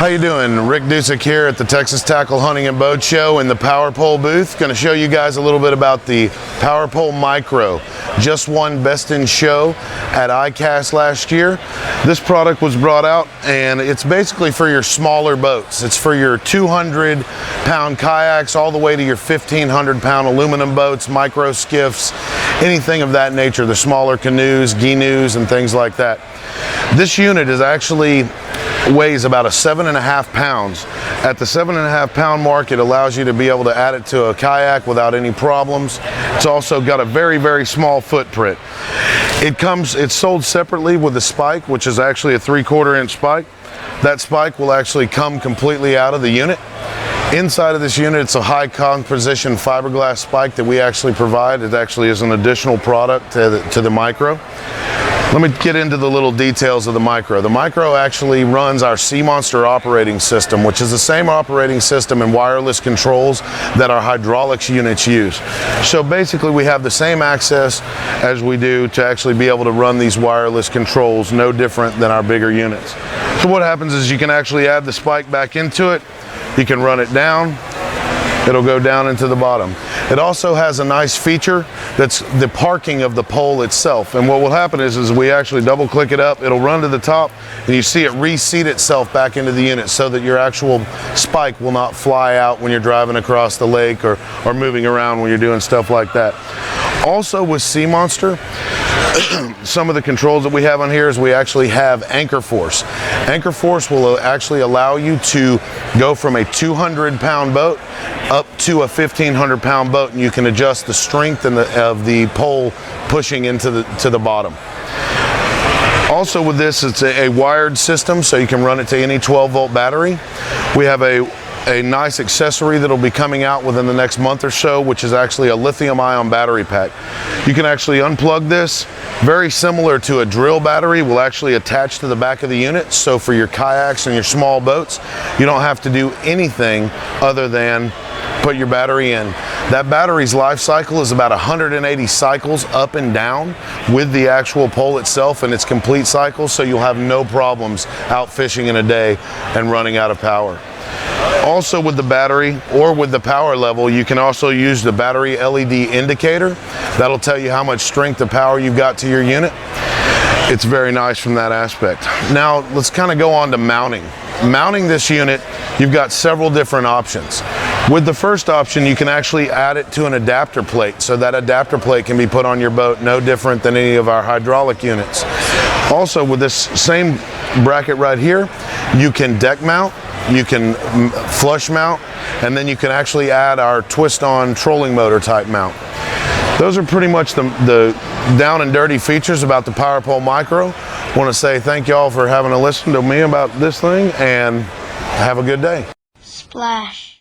How you doing? Rick Dusek here at the Texas Tackle Hunting and Boat Show in the Power Pole booth. Going to show you guys a little bit about the Power Pole Micro. Just won Best in Show at ICAST last year. This product was brought out and it's basically for your smaller boats. It's for your 200-pound kayaks all the way to your 1,500-pound aluminum boats, micro skiffs, anything of that nature, the smaller canoes, gee-noos, and things like that. This unit is actually weighs about 7.5 pounds. At the 7.5 pound mark, it allows you to be able to add it to a kayak without any problems. It's also got a very, very small footprint. It's sold separately with a spike, which is actually a 3/4 inch spike. That spike will actually come completely out of the unit. Inside of this unit, it's a high composition fiberglass spike that we actually provide. It actually is an additional product to the Micro. Let me get into the little details of the Micro. The Micro actually runs our Sea Monster operating system, which is the same operating system and wireless controls that our hydraulics units use. So basically we have the same access as we do to actually be able to run these wireless controls, no different than our bigger units. So what happens is you can actually add the spike back into it. You can run it down. It'll go down into the bottom. It also has a nice feature that's the parking of the pole itself. And what will happen is we actually double click it up, it'll run to the top, and you see it reseat itself back into the unit so that your actual spike will not fly out when you're driving across the lake or moving around when you're doing stuff like that. Also with Sea Monster, some of the controls that we have on here is we actually have Anchor Force. Anchor Force will actually allow you to go from a 200-pound boat up to a 1,500-pound boat, and you can adjust the strength of the pole pushing into the bottom. Also with this, it's a wired system, so you can run it to any 12-volt battery. We have a nice accessory that'll be coming out within the next month or so, which is actually a lithium-ion battery pack. You can actually unplug this, very similar to a drill battery, will actually attach to the back of the unit. So for your kayaks and your small boats, you don't have to do anything other than put your battery in. That battery's life cycle is about 180 cycles up and down with the actual pole itself and its complete cycle, so you'll have no problems out fishing in a day and running out of power. Also with the battery or with the power level, you can also use the battery LED indicator. That'll tell you how much strength of power you've got to your unit. It's very nice from that aspect. Now let's kind of go on to mounting. Mounting this unit, you've got several different options. With the first option, you can actually add it to an adapter plate, so that adapter plate can be put on your boat, no different than any of our hydraulic units. Also with this same bracket right here, you can deck mount, you can flush mount, and then you can actually add our twist-on trolling motor type mount. Those are pretty much the down and dirty features about the Power Pole Micro. I want to say thank y'all for having a listen to me about this thing, and have a good day. Splash.